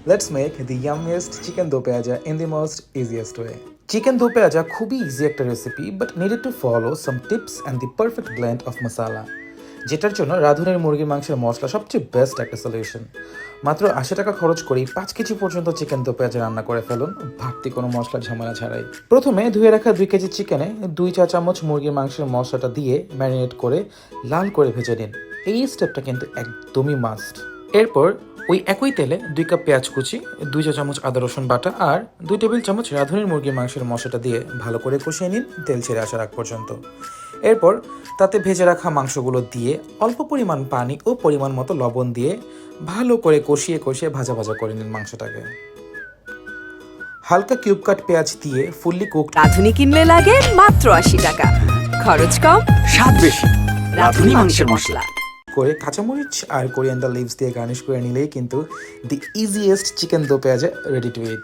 Let's make the yummiest chicken dopeyaja in the most easiest way. Chicken dopeyaja খুবই easy একটা recipe but needed to follow some tips and the perfect blend of masala, যেটার জন্য রাঁধুনির মুরগির মাংসের মশলা সবচেয়ে best একটা solution. মাত্র ৮০ টাকা খরচ করেই ৫ কেজি পর্যন্ত চিকেন দোপেয়াজা রান্না করে ফেলুন বাড়তি কোনো মশলা ঝামেলা ছাড়াই। প্রথমে ধুয়ে রাখা ২ কেজি চিকেনে ২ চা চামচ মুরগির মাংসের মশলাটা দিয়ে ম্যারিনেট করে লাল করে ভেজে নিন। এই স্টেপটা কিন্তু একদমই মাস্ট। এরপর ওই একই তেলে ২ কাপ পেঁয়াজ কুচি, ২ চা চামচ আদা রসুন বাটা আর ২ টেবিল চামচ রাঁধুনির মুরগির মাংসের মশলাটা দিয়ে ভালো করে কষিয়ে নিন তেল ছেড়ে আসার আগ পর্যন্ত। এরপর তাতে ভেজে রাখা মাংসগুলো দিয়ে অল্প পরিমাণ পানি ও পরিমাণ মতো লবণ দিয়ে ভালো করে কষিয়ে কষিয়ে ভাজা ভাজা করে নিন মাংসটাকে। হালকা কিউব কাট পেঁয়াজ দিয়ে ফুললি কুকড রাঁধুনি কিনলে লাগে মাত্র ৮০ টাকা, খরচ কম, স্বাদ বেশি। রাঁধুনি মাংসের মশলা করে কাঁচামরিচ আর কোরিয়ান্ডার লিভস দিয়ে গার্নিশ করে নিলেই কিন্তু দি ইজিয়েস্ট চিকেন দো পেঁয়াজা রেডি টু ইট।